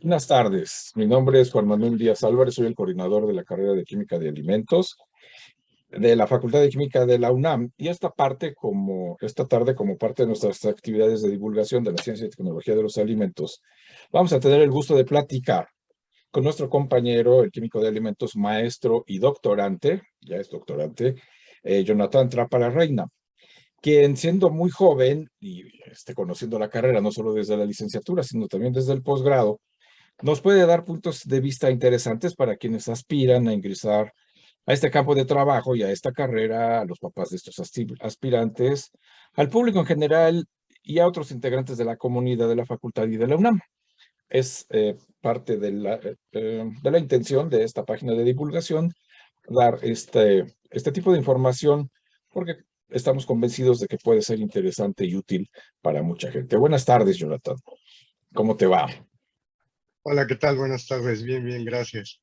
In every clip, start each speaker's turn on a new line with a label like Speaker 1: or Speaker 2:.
Speaker 1: Buenas tardes, mi nombre es Juan Manuel Díaz Álvarez, soy el coordinador de la carrera de Química de Alimentos de la Facultad de Química de la UNAM y esta tarde como parte de nuestras actividades de divulgación de la ciencia y tecnología de los alimentos, vamos a tener el gusto de platicar con nuestro compañero, el químico de alimentos, maestro y doctorante, ya es doctorante, Jonathan Trapala Reina, quien siendo muy joven y conociendo la carrera no solo desde la licenciatura, sino también desde el posgrado, nos puede dar puntos de vista interesantes para quienes aspiran a ingresar a este campo de trabajo y a esta carrera, a los papás de estos aspirantes, al público en general y a otros integrantes de la comunidad de la facultad y de la UNAM. Es parte de la intención de esta página de divulgación dar este tipo de información porque estamos convencidos de que puede ser interesante y útil para mucha gente. Buenas tardes, Jonathan. ¿Cómo te va?
Speaker 2: Hola, ¿qué tal? Buenas tardes. Bien, bien, gracias.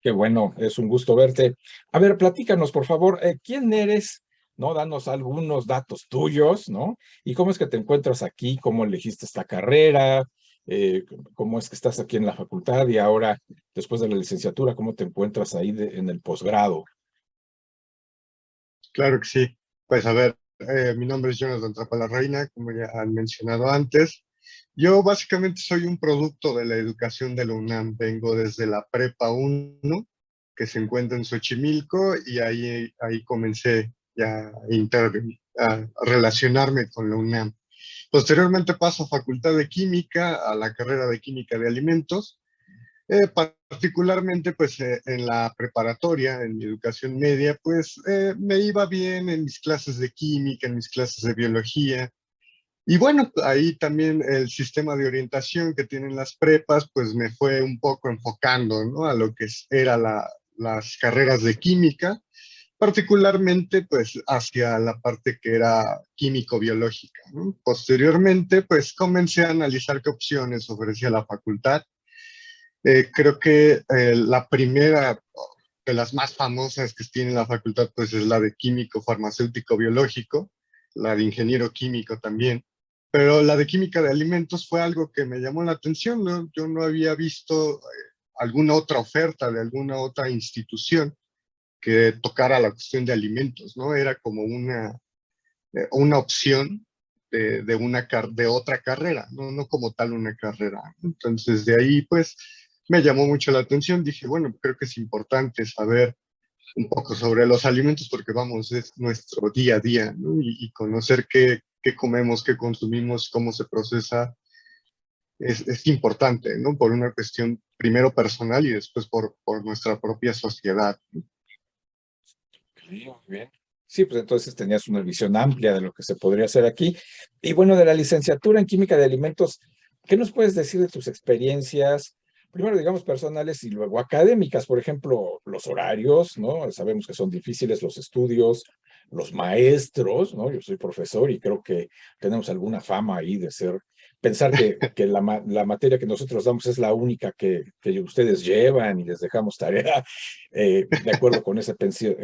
Speaker 1: Qué bueno, es un gusto verte. A ver, platícanos, por favor, ¿quién eres? ¿No? Danos algunos datos tuyos, ¿no? ¿Y cómo es que te encuentras aquí? ¿Cómo elegiste esta carrera? ¿Cómo es que estás aquí en la facultad? Y ahora, después de la licenciatura, ¿cómo te encuentras ahí en el posgrado?
Speaker 2: Claro que sí. Pues a ver, mi nombre es Jonathan Trapala, como ya han mencionado antes. Yo básicamente soy un producto de la educación de la UNAM. Vengo desde la Prepa 1, que se encuentra en Xochimilco, y ahí comencé ya a relacionarme con la UNAM. Posteriormente paso a Facultad de Química, a la carrera de Química de Alimentos. Particularmente, pues en la preparatoria, en mi educación media, pues me iba bien en mis clases de química, en mis clases de biología. Y bueno, ahí también el sistema de orientación que tienen las prepas, pues me fue un poco enfocando, ¿no? A lo que era las carreras de química, particularmente pues hacia la parte que era químico-biológica, ¿no? Posteriormente, pues comencé a analizar qué opciones ofrecía la facultad. Creo que la primera de las más famosas que tiene la facultad, pues es la de químico, farmacéutico, biológico, la de ingeniero químico también. Pero la de química de alimentos fue algo que me llamó la atención, ¿no? Yo no había visto alguna otra oferta de alguna otra institución que tocara la cuestión de alimentos, ¿no? Era como una opción de otra carrera, ¿no? No como tal una carrera. Entonces, de ahí, pues, me llamó mucho la atención. Dije, bueno, creo que es importante saber un poco sobre los alimentos porque, vamos, es nuestro día a día, ¿no? Y conocer qué comemos, qué consumimos, cómo se procesa, es importante, ¿no? Por una cuestión primero personal y después por nuestra propia sociedad.
Speaker 1: Sí, muy bien. Sí, pues entonces tenías una visión amplia de lo que se podría hacer aquí. Y bueno, de la licenciatura en química de alimentos, ¿qué nos puedes decir de tus experiencias? Primero, digamos, personales y luego académicas, por ejemplo, los horarios, ¿no? Sabemos que son difíciles los estudios, los maestros, ¿no? Yo soy profesor y creo que tenemos alguna fama ahí de ser, pensar que la materia que nosotros damos es la única que ustedes llevan y les dejamos tarea de acuerdo con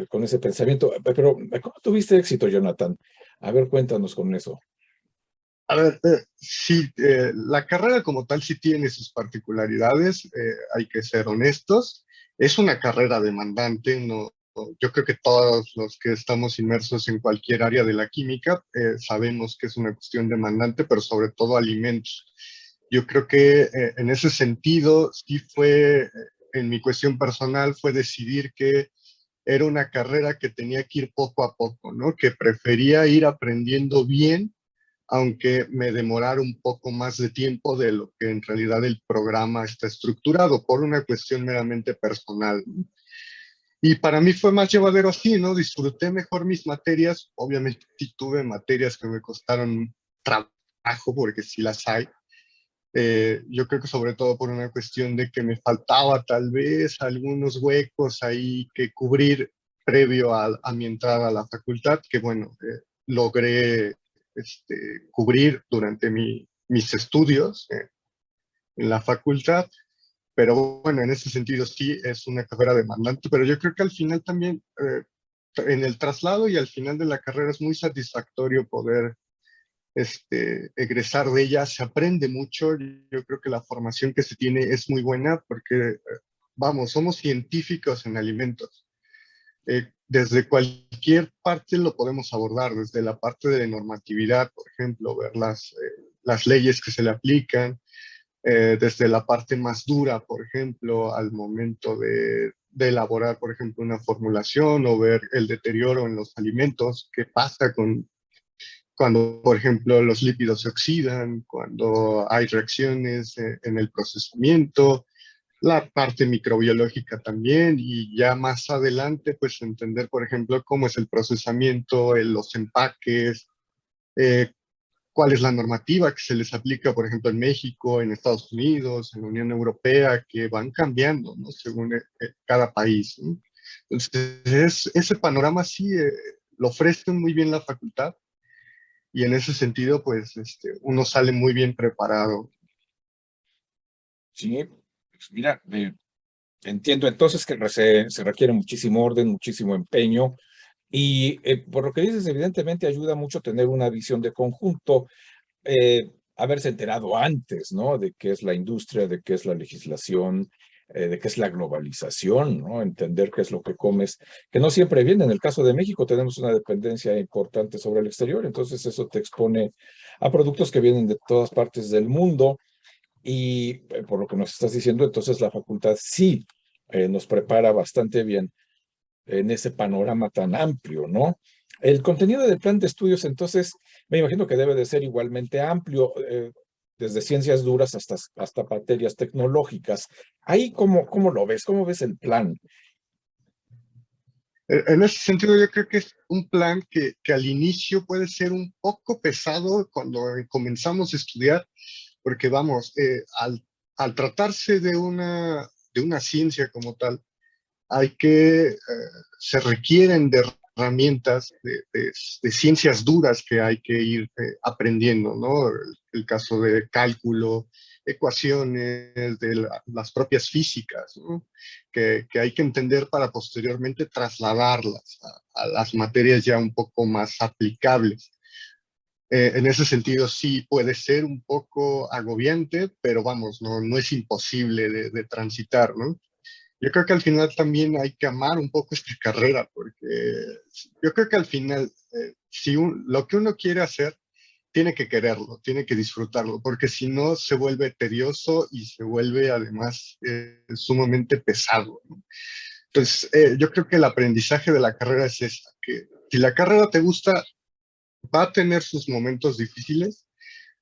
Speaker 1: con ese pensamiento. Pero, ¿cómo tuviste éxito, Jonathan? A ver, cuéntanos con eso.
Speaker 2: A ver, sí, la carrera como tal sí tiene sus particularidades, hay que ser honestos. Es una carrera demandante, no, yo creo que todos los que estamos inmersos en cualquier área de la química sabemos que es una cuestión demandante, pero sobre todo alimentos. Yo creo que en ese sentido sí fue, en mi cuestión personal, fue decidir que era una carrera que tenía que ir poco a poco, ¿no? Que prefería ir aprendiendo bien aunque me demorara un poco más de tiempo de lo que en realidad el programa está estructurado por una cuestión meramente personal. Y para mí fue más llevadero así, ¿no? Disfruté mejor mis materias. Obviamente sí tuve materias que me costaron trabajo, porque sí las hay. Yo creo que sobre todo por una cuestión de que me faltaba tal vez algunos huecos ahí que cubrir previo a mi entrada a la facultad, que bueno, logré cubrir durante mis estudios en la facultad, pero bueno, en ese sentido sí es una carrera demandante, pero yo creo que al final también, en el traslado y al final de la carrera es muy satisfactorio poder egresar de ella, se aprende mucho. Yo creo que la formación que se tiene es muy buena porque, vamos, somos científicos en alimentos. Desde cualquier parte lo podemos abordar, desde la parte de normatividad, por ejemplo, ver las leyes que se le aplican, desde la parte más dura, por ejemplo, al momento de elaborar, por ejemplo, una formulación o ver el deterioro en los alimentos, qué pasa cuando, por ejemplo, los lípidos se oxidan, cuando hay reacciones en el procesamiento, la parte microbiológica también, y ya más adelante, pues entender, por ejemplo, cómo es el procesamiento, los empaques, eh, cuál es la normativa que se les aplica, por ejemplo, en México, en Estados Unidos, en la Unión Europea, que van cambiando, ¿no? Según cada país, ¿no? Entonces, ese panorama sí lo ofrece muy bien la facultad, y en ese sentido, pues, uno sale muy bien preparado.
Speaker 1: Sí, pues mira, entiendo entonces que se requiere muchísimo orden, muchísimo empeño y por lo que dices, evidentemente ayuda mucho tener una visión de conjunto, haberse enterado antes, ¿no? De qué es la industria, de qué es la legislación, de qué es la globalización, ¿no? Entender qué es lo que comes, que no siempre viene. En el caso de México tenemos una dependencia importante sobre el exterior, entonces eso te expone a productos que vienen de todas partes del mundo y por lo que nos estás diciendo, entonces la facultad sí nos prepara bastante bien en ese panorama tan amplio, ¿no? El contenido del plan de estudios, entonces, me imagino que debe de ser igualmente amplio, desde ciencias duras hasta materias tecnológicas. Ahí, ¿cómo lo ves? ¿Cómo ves el plan?
Speaker 2: En ese sentido, yo creo que es un plan que al inicio puede ser un poco pesado cuando comenzamos a estudiar, porque vamos, al tratarse de una ciencia como tal, se requieren de herramientas de ciencias duras que hay que ir aprendiendo, ¿no? El caso de cálculo, ecuaciones, de las propias físicas, ¿no? Que hay que entender para posteriormente trasladarlas a las materias ya un poco más aplicables. En ese sentido sí puede ser un poco agobiante, pero vamos, no es imposible de transitar, ¿no? Yo creo que al final también hay que amar un poco esta carrera, porque yo creo que al final, si lo que uno quiere hacer, tiene que quererlo, tiene que disfrutarlo, porque si no se vuelve tedioso y se vuelve además sumamente pesado, ¿no? Entonces, yo creo que el aprendizaje de la carrera es esa, que si la carrera te gusta, va a tener sus momentos difíciles,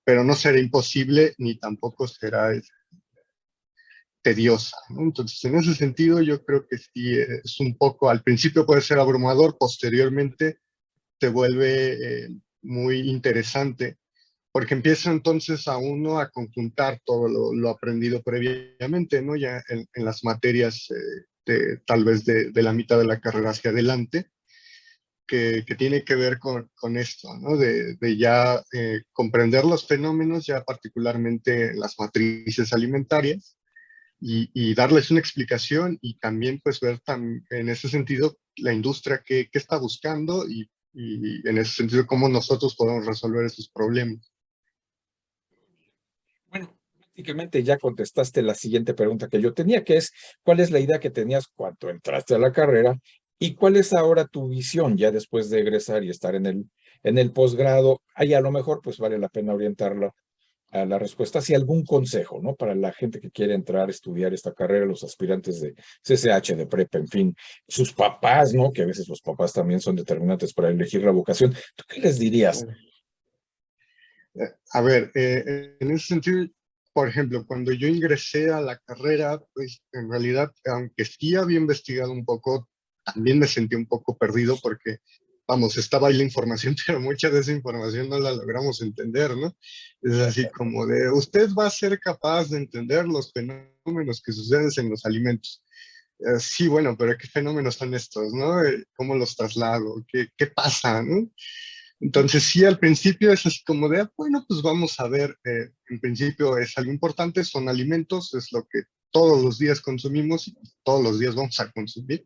Speaker 2: pero no será imposible ni tampoco será tediosa, ¿no? Entonces, en ese sentido, yo creo que sí es un poco, al principio puede ser abrumador, posteriormente se vuelve muy interesante, porque empieza entonces a uno a conjuntar todo lo aprendido previamente, ¿no? Ya en las materias tal vez de la mitad de la carrera hacia adelante, que tiene que ver con esto, ¿no? De ya comprender los fenómenos, ya particularmente las matrices alimentarias, y darles una explicación y también pues ver en ese sentido la industria qué está buscando y en ese sentido cómo nosotros podemos resolver esos problemas.
Speaker 1: Bueno, prácticamente ya contestaste la siguiente pregunta que yo tenía, que es, ¿cuál es la idea que tenías cuando entraste a la carrera y cuál es ahora tu visión ya después de egresar y estar en el posgrado? Ahí a lo mejor pues vale la pena orientarlo a la respuesta, si algún consejo, ¿no? Para la gente que quiere entrar a estudiar esta carrera, los aspirantes de CCH, de prepa, en fin, sus papás, ¿no? Que a veces los papás también son determinantes para elegir la vocación. ¿Tú qué les dirías?
Speaker 2: A ver, en ese sentido, por ejemplo, cuando yo ingresé a la carrera, pues en realidad, aunque sí había investigado un poco, también me sentí un poco perdido porque, vamos, estaba ahí la información, pero mucha de esa información no la logramos entender, ¿no? Es así como de, usted va a ser capaz de entender los fenómenos que suceden en los alimentos. Sí, bueno, pero ¿qué fenómenos son estos, no? ¿Cómo los traslado? ¿Qué pasa, no? Entonces sí, al principio es así como de, bueno, pues vamos a ver, en principio es algo importante, son alimentos, es lo que todos los días consumimos y todos los días vamos a consumir,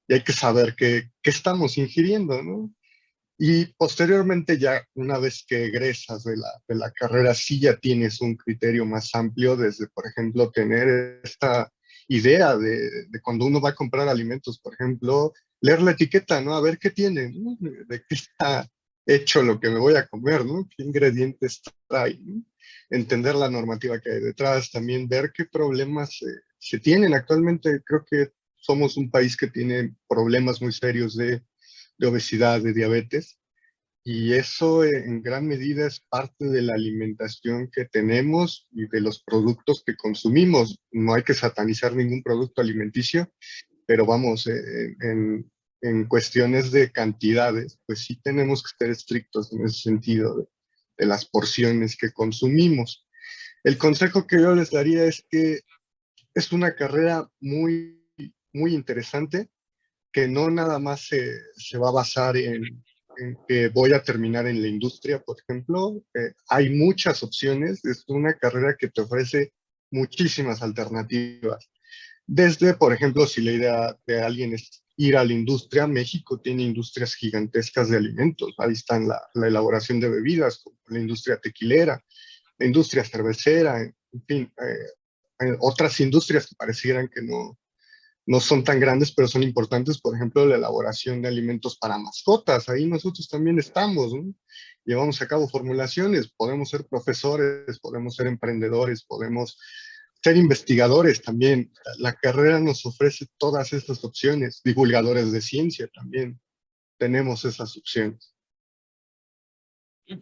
Speaker 2: y hay que saber qué estamos ingiriendo, ¿no? Y posteriormente ya, una vez que egresas de la carrera, sí ya tienes un criterio más amplio desde, por ejemplo, tener esta idea de cuando uno va a comprar alimentos, por ejemplo, leer la etiqueta, ¿no? A ver qué tiene, ¿no? De qué está hecho lo que me voy a comer, ¿no? ¿Qué ingredientes trae, ¿no? Entender la normativa que hay detrás, también ver qué problemas se tienen. Actualmente creo que somos un país que tiene problemas muy serios de obesidad, de diabetes, y eso en gran medida es parte de la alimentación que tenemos y de los productos que consumimos. No hay que satanizar ningún producto alimenticio, pero vamos, en cuestiones de cantidades, pues sí tenemos que ser estrictos en ese sentido de las porciones que consumimos. El consejo que yo les daría es que es una carrera muy interesante, que no nada más se va a basar en que voy a terminar en la industria, por ejemplo. Hay muchas opciones, es una carrera que te ofrece muchísimas alternativas. Desde, por ejemplo, si la idea de alguien es ir a la industria, México tiene industrias gigantescas de alimentos. Ahí están la elaboración de bebidas, como la industria tequilera, la industria cervecera, en fin, otras industrias que parecieran que no son tan grandes, pero son importantes, por ejemplo, la elaboración de alimentos para mascotas. Ahí nosotros también estamos, ¿no? Llevamos a cabo formulaciones, podemos ser profesores, podemos ser emprendedores, podemos ser investigadores también. La carrera nos ofrece todas estas opciones, divulgadores de ciencia también, tenemos esas opciones.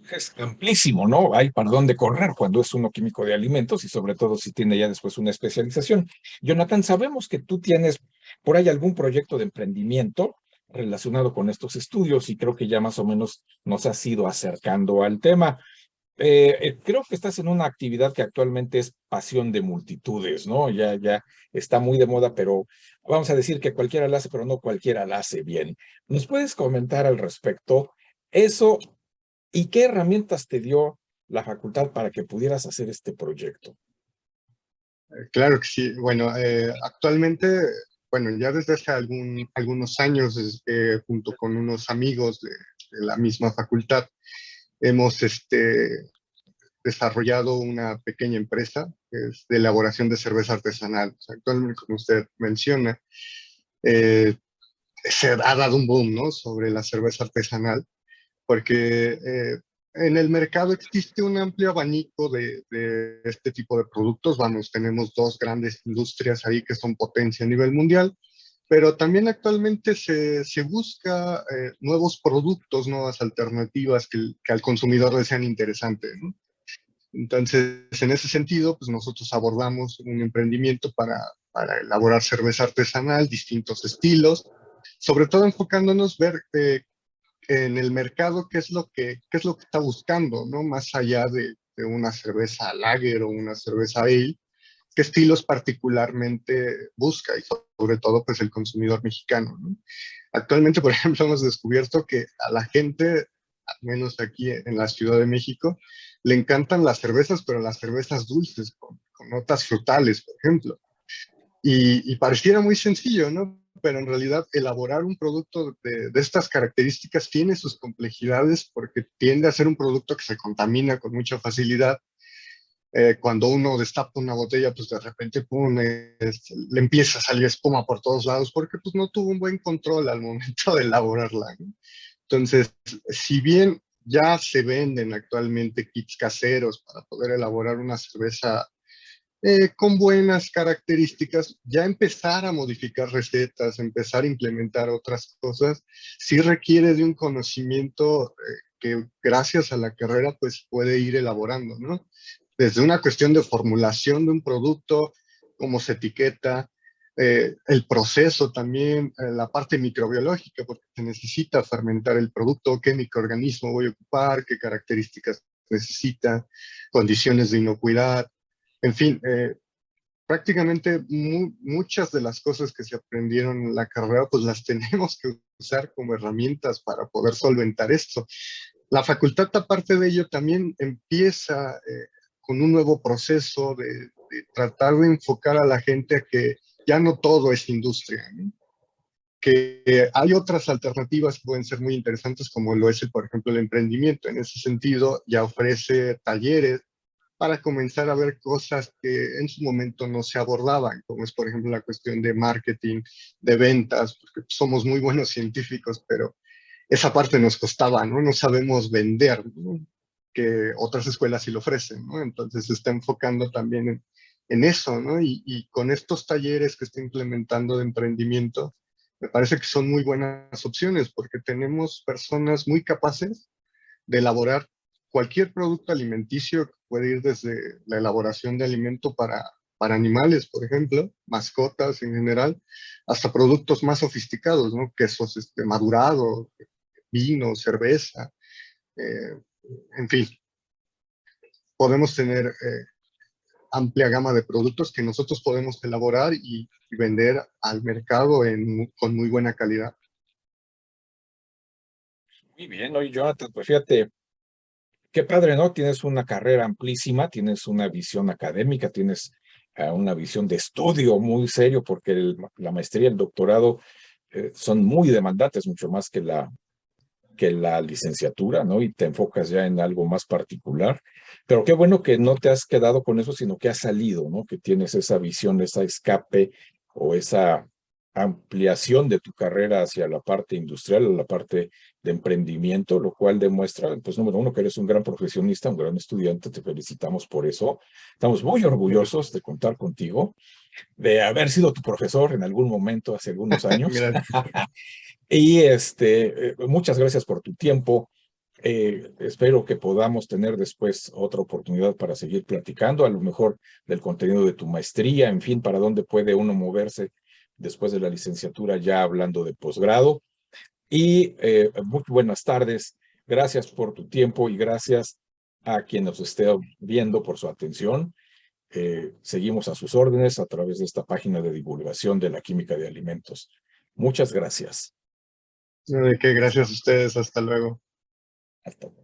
Speaker 1: Es amplísimo, ¿no? Hay para dónde correr cuando es uno químico de alimentos y sobre todo si tiene ya después una especialización. Jonathan, sabemos que tú tienes por ahí algún proyecto de emprendimiento relacionado con estos estudios y creo que ya más o menos nos has ido acercando al tema. Creo que estás en una actividad que actualmente es pasión de multitudes, ¿no? Ya está muy de moda, pero vamos a decir que cualquiera la hace, pero no cualquiera la hace bien. ¿Nos puedes comentar al respecto? Eso. ¿Y qué herramientas te dio la facultad para que pudieras hacer este proyecto?
Speaker 2: Claro que sí. Bueno, actualmente, bueno, ya desde hace algunos años, junto con unos amigos de la misma facultad, hemos desarrollado una pequeña empresa que es de elaboración de cerveza artesanal. O sea, actualmente, como usted menciona, eh, se ha dado un boom, ¿no? Sobre la cerveza artesanal, porque en el mercado existe un amplio abanico de este tipo de productos. Vamos, tenemos dos grandes industrias ahí que son potencia a nivel mundial, pero también actualmente se busca nuevos productos, nuevas alternativas que al consumidor le sean interesantes, ¿no? Entonces, en ese sentido, pues nosotros abordamos un emprendimiento para elaborar cerveza artesanal, distintos estilos, sobre todo enfocándonos ver en el mercado qué es lo que está buscando, ¿no? Más allá de una cerveza lager o una cerveza ale, qué estilos particularmente busca y sobre todo pues el consumidor mexicano, ¿no? Actualmente, por ejemplo, hemos descubierto que a la gente, al menos aquí en la Ciudad de México, le encantan las cervezas, pero las cervezas dulces, con notas frutales, por ejemplo. Y pareciera muy sencillo, ¿no? Pero en realidad elaborar un producto de estas características tiene sus complejidades porque tiende a ser un producto que se contamina con mucha facilidad. Cuando uno destapa una botella, pues de repente pum, le empieza a salir espuma por todos lados porque pues no tuvo un buen control al momento de elaborarla, ¿no? Entonces, si bien ya se venden actualmente kits caseros para poder elaborar una cerveza con buenas características, ya empezar a modificar recetas, empezar a implementar otras cosas, sí requiere de un conocimiento que gracias a la carrera pues puede ir elaborando, ¿no? Desde una cuestión de formulación de un producto, cómo se etiqueta, el proceso también, la parte microbiológica, porque se necesita fermentar el producto, qué microorganismo voy a ocupar, qué características necesita, condiciones de inocuidad, en fin, prácticamente muchas de las cosas que se aprendieron en la carrera, pues las tenemos que usar como herramientas para poder solventar esto. La facultad, aparte de ello, también empieza con un nuevo proceso de tratar de enfocar a la gente a que ya no todo es industria, ¿no? que hay otras alternativas que pueden ser muy interesantes, como lo es, por ejemplo, el emprendimiento. En ese sentido, ya ofrece talleres para comenzar a ver cosas que en su momento no se abordaban, como es, por ejemplo, la cuestión de marketing, de ventas, porque somos muy buenos científicos, pero esa parte nos costaba, ¿no? No sabemos vender, ¿no? Que otras escuelas sí lo ofrecen, ¿no? Entonces se está enfocando también en eso, ¿no? Y con estos talleres que está implementando de emprendimiento, me parece que son muy buenas opciones porque tenemos personas muy capaces de elaborar cualquier producto alimenticio que puede ir desde la elaboración de alimento para animales, por ejemplo, mascotas en general, hasta productos más sofisticados, ¿no? Quesos madurados, vino, cerveza, eh, en fin, podemos tener amplia gama de productos que nosotros podemos elaborar y vender al mercado con muy buena calidad.
Speaker 1: Muy bien, oye, Jonathan, pues fíjate, qué padre, ¿no? Tienes una carrera amplísima, tienes una visión académica, tienes una visión de estudio muy serio, porque la maestría y el doctorado son muy demandantes, mucho más que la licenciatura, ¿no? Y te enfocas ya en algo más particular. Pero qué bueno que no te has quedado con eso, sino que has salido, ¿no? Que tienes esa visión, esa escape o esa ampliación de tu carrera hacia la parte industrial, o la parte de emprendimiento, lo cual demuestra, pues número uno, que eres un gran profesionista, un gran estudiante, te felicitamos por eso. Estamos muy orgullosos de contar contigo, de haber sido tu profesor en algún momento hace algunos años.
Speaker 2: Gracias.
Speaker 1: Y muchas gracias por tu tiempo. Espero que podamos tener después otra oportunidad para seguir platicando, a lo mejor del contenido de tu maestría, en fin, para dónde puede uno moverse después de la licenciatura, ya hablando de posgrado. Y muy buenas tardes. Gracias por tu tiempo y gracias a quien nos esté viendo por su atención. Seguimos a sus órdenes a través de esta página de divulgación de la química de alimentos. Muchas gracias.
Speaker 2: No, de qué, gracias a ustedes, hasta luego.
Speaker 1: Hasta luego.